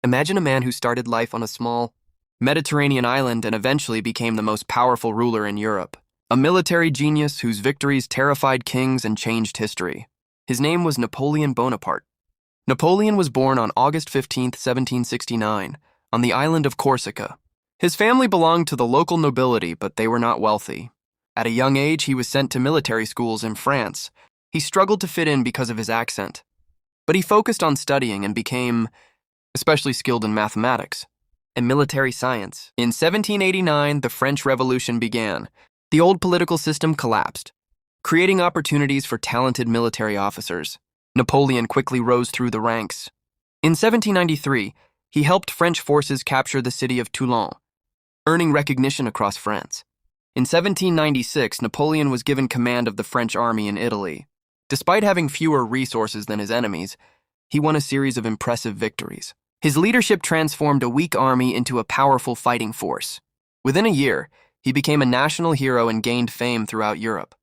Imagine a man who started life on a small Mediterranean island and eventually became the most powerful ruler in Europe. A military genius whose victories terrified kings and changed history. His name was Napoleon Bonaparte. Napoleon was born on August 15, 1769, on the island of Corsica. His family belonged to the local nobility, but they were not wealthy. At a young age, he was sent to military schools in France. He struggled to fit in because of his accent, but he focused on studying and became especially skilled in mathematics and military science. In 1789, the French Revolution began. The old political system collapsed, creating opportunities for talented military officers. Napoleon quickly rose through the ranks. In 1793, he helped French forces capture the city of Toulon, earning recognition across France. In 1796, Napoleon was given command of the French army in Italy. Despite having fewer resources than his enemies, he won a series of impressive victories. His leadership transformed a weak army into a powerful fighting force. Within a year, he became a national hero and gained fame throughout Europe.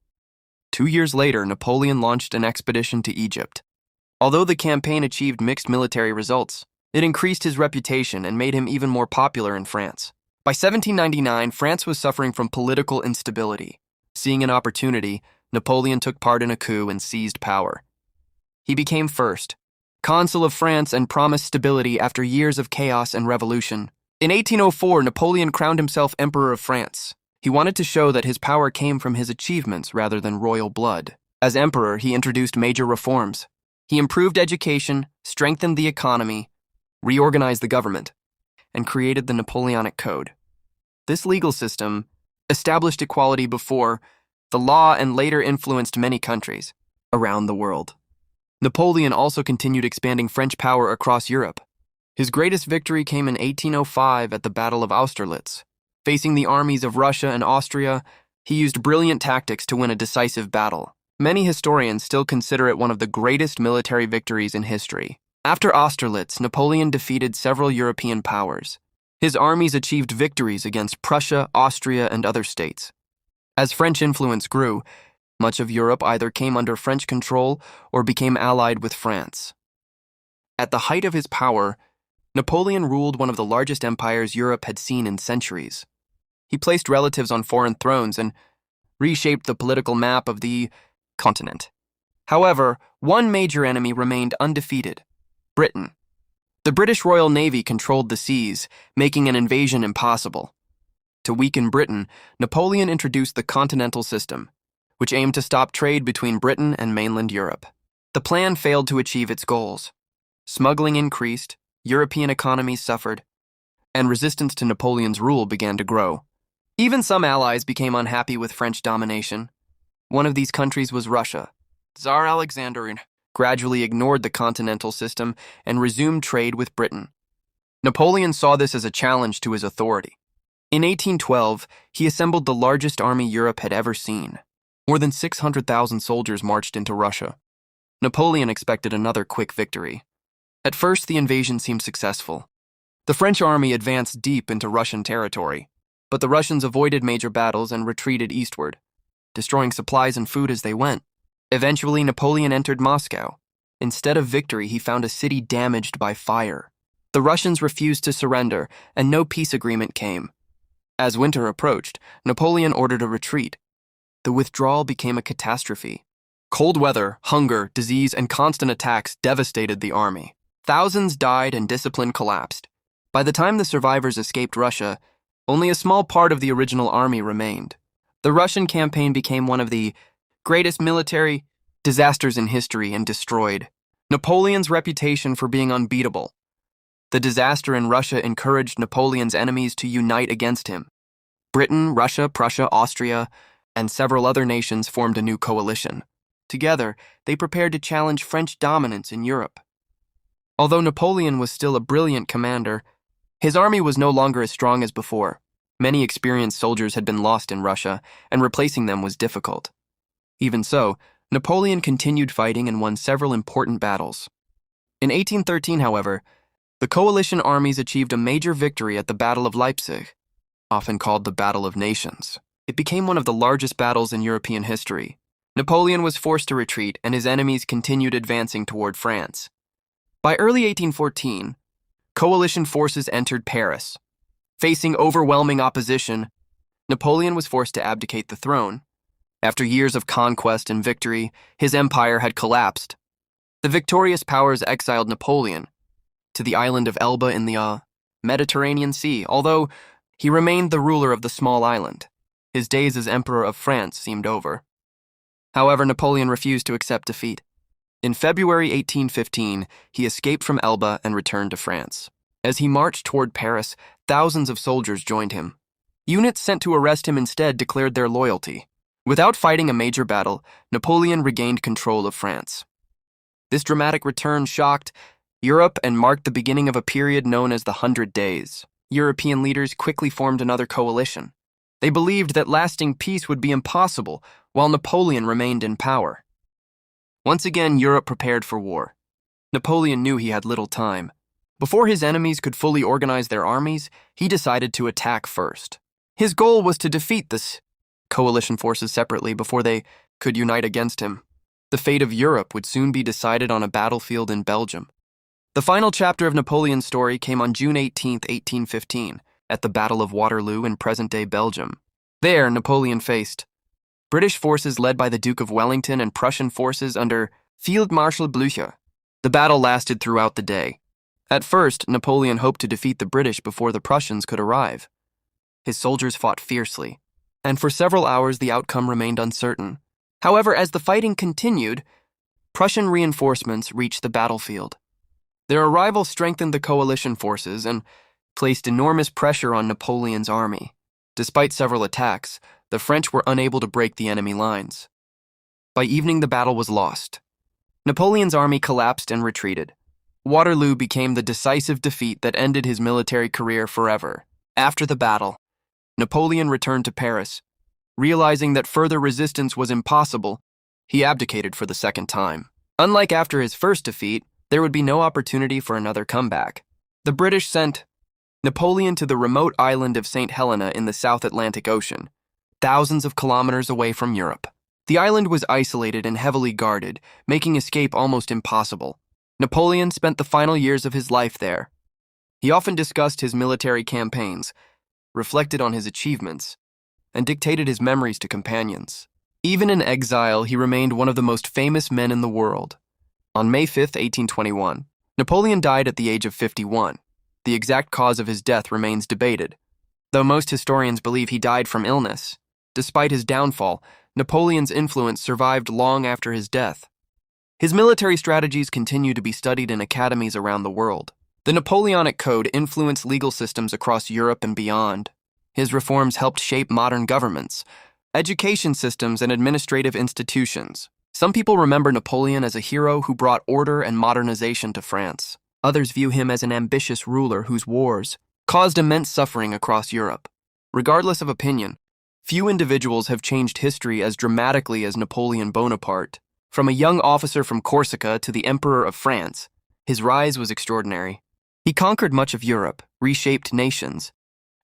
2 years later, Napoleon launched an expedition to Egypt. Although the campaign achieved mixed military results, it increased his reputation and made him even more popular in France. By 1799, France was suffering from political instability. Seeing an opportunity, Napoleon took part in a coup and seized power. He became first consul of France and promised stability after years of chaos and revolution. In 1804, Napoleon crowned himself Emperor of France. He wanted to show that his power came from his achievements rather than royal blood. As emperor, he introduced major reforms. He improved education, strengthened the economy, reorganized the government, and created the Napoleonic Code. This legal system established equality before the law and later influenced many countries around the world. Napoleon also continued expanding French power across Europe. His greatest victory came in 1805 at the Battle of Austerlitz. Facing the armies of Russia and Austria, he used brilliant tactics to win a decisive battle. Many historians still consider it one of the greatest military victories in history. After Austerlitz, Napoleon defeated several European powers. His armies achieved victories against Prussia, Austria, and other states. As French influence grew, much of Europe either came under French control or became allied with France. At the height of his power, Napoleon ruled one of the largest empires Europe had seen in centuries. He placed relatives on foreign thrones and reshaped the political map of the continent. However, one major enemy remained undefeated: Britain. The British Royal Navy controlled the seas, making an invasion impossible. To weaken Britain, Napoleon introduced the Continental System, which aimed to stop trade between Britain and mainland Europe. The plan failed to achieve its goals. Smuggling increased, European economies suffered, and resistance to Napoleon's rule began to grow. Even some allies became unhappy with French domination. One of these countries was Russia. Tsar Alexander gradually ignored the Continental System and resumed trade with Britain. Napoleon saw this as a challenge to his authority. In 1812, he assembled the largest army Europe had ever seen. More than 600,000 soldiers marched into Russia. Napoleon expected another quick victory. At first, the invasion seemed successful. The French army advanced deep into Russian territory, but the Russians avoided major battles and retreated eastward, destroying supplies and food as they went. Eventually, Napoleon entered Moscow. Instead of victory, he found a city damaged by fire. The Russians refused to surrender, and no peace agreement came. As winter approached, Napoleon ordered a retreat. The withdrawal became a catastrophe. Cold weather, hunger, disease, and constant attacks devastated the army. Thousands died and discipline collapsed. By the time the survivors escaped Russia, only a small part of the original army remained. The Russian campaign became one of the greatest military disasters in history and destroyed Napoleon's reputation for being unbeatable. The disaster in Russia encouraged Napoleon's enemies to unite against him. Britain, Russia, Prussia, Austria, and several other nations formed a new coalition. Together, they prepared to challenge French dominance in Europe. Although Napoleon was still a brilliant commander, his army was no longer as strong as before. Many experienced soldiers had been lost in Russia, and replacing them was difficult. Even so, Napoleon continued fighting and won several important battles. In 1813, however, the coalition armies achieved a major victory at the Battle of Leipzig, often called the Battle of Nations. It became one of the largest battles in European history. Napoleon was forced to retreat, and his enemies continued advancing toward France. By early 1814, coalition forces entered Paris. Facing overwhelming opposition, Napoleon was forced to abdicate the throne. After years of conquest and victory, his empire had collapsed. The victorious powers exiled Napoleon to the island of Elba in the Mediterranean Sea, although he remained the ruler of the small island. His days as Emperor of France seemed over. However, Napoleon refused to accept defeat. In February 1815, he escaped from Elba and returned to France. As he marched toward Paris, thousands of soldiers joined him. Units sent to arrest him instead declared their loyalty. Without fighting a major battle, Napoleon regained control of France. This dramatic return shocked Europe and marked the beginning of a period known as the 100 Days. European leaders quickly formed another coalition. They believed that lasting peace would be impossible while Napoleon remained in power. Once again, Europe prepared for war. Napoleon knew he had little time. Before his enemies could fully organize their armies, he decided to attack first. His goal was to defeat the coalition forces separately before they could unite against him. The fate of Europe would soon be decided on a battlefield in Belgium. The final chapter of Napoleon's story came on June 18, 1815, at the Battle of Waterloo in present-day Belgium. There, Napoleon faced British forces led by the Duke of Wellington and Prussian forces under Field Marshal Blücher. The battle lasted throughout the day. At first, Napoleon hoped to defeat the British before the Prussians could arrive. His soldiers fought fiercely, and for several hours the outcome remained uncertain. However, as the fighting continued, Prussian reinforcements reached the battlefield. Their arrival strengthened the coalition forces and placed enormous pressure on Napoleon's army. Despite several attacks, the French were unable to break the enemy lines. By evening, the battle was lost. Napoleon's army collapsed and retreated. Waterloo became the decisive defeat that ended his military career forever. After the battle, Napoleon returned to Paris. Realizing that further resistance was impossible, he abdicated for the second time. Unlike after his first defeat, there would be no opportunity for another comeback. The British sent Napoleon to the remote island of St. Helena in the South Atlantic Ocean, thousands of kilometers away from Europe. The island was isolated and heavily guarded, making escape almost impossible. Napoleon spent the final years of his life there. He often discussed his military campaigns, reflected on his achievements, and dictated his memories to companions. Even in exile, he remained one of the most famous men in the world. On May 5, 1821, Napoleon died at the age of 51. The exact cause of his death remains debated, though most historians believe he died from illness. Despite his downfall, Napoleon's influence survived long after his death. His military strategies continue to be studied in academies around the world. The Napoleonic Code influenced legal systems across Europe and beyond. His reforms helped shape modern governments, education systems, and administrative institutions. Some people remember Napoleon as a hero who brought order and modernization to France. Others view him as an ambitious ruler whose wars caused immense suffering across Europe. Regardless of opinion, few individuals have changed history as dramatically as Napoleon Bonaparte. From a young officer from Corsica to the Emperor of France, his rise was extraordinary. He conquered much of Europe, reshaped nations,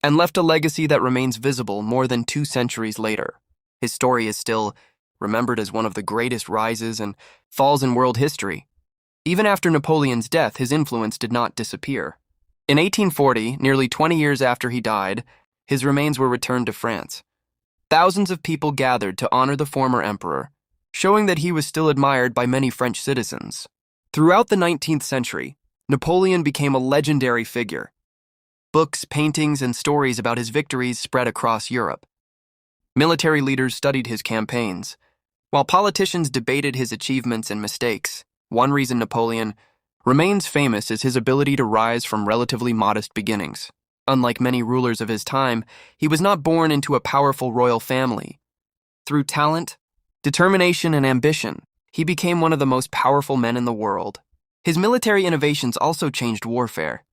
and left a legacy that remains visible more than 2 centuries later. His story is still remembered as one of the greatest rises and falls in world history. Even after Napoleon's death, his influence did not disappear. In 1840, nearly 20 years after he died, his remains were returned to France. Thousands of people gathered to honor the former emperor, showing that he was still admired by many French citizens. Throughout the 19th century, Napoleon became a legendary figure. Books, paintings, and stories about his victories spread across Europe. Military leaders studied his campaigns, while politicians debated his achievements and mistakes. One reason Napoleon remains famous is his ability to rise from relatively modest beginnings. Unlike many rulers of his time, he was not born into a powerful royal family. Through talent, determination, and ambition, he became one of the most powerful men in the world. His military innovations also changed warfare.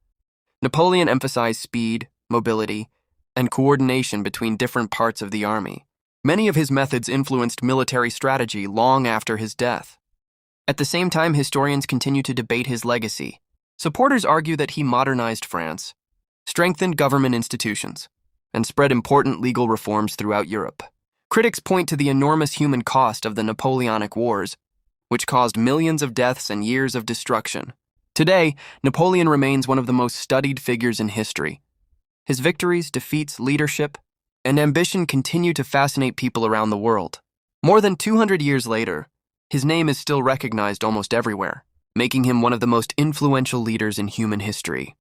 Napoleon emphasized speed, mobility, and coordination between different parts of the army. Many of his methods influenced military strategy long after his death. At the same time, historians continue to debate his legacy. Supporters argue that he modernized France, strengthened government institutions, and spread important legal reforms throughout Europe. Critics point to the enormous human cost of the Napoleonic Wars, which caused millions of deaths and years of destruction. Today, Napoleon remains one of the most studied figures in history. His victories, defeats, leadership, and ambition continue to fascinate people around the world. More than 200 years later, his name is still recognized almost everywhere, making him one of the most influential leaders in human history.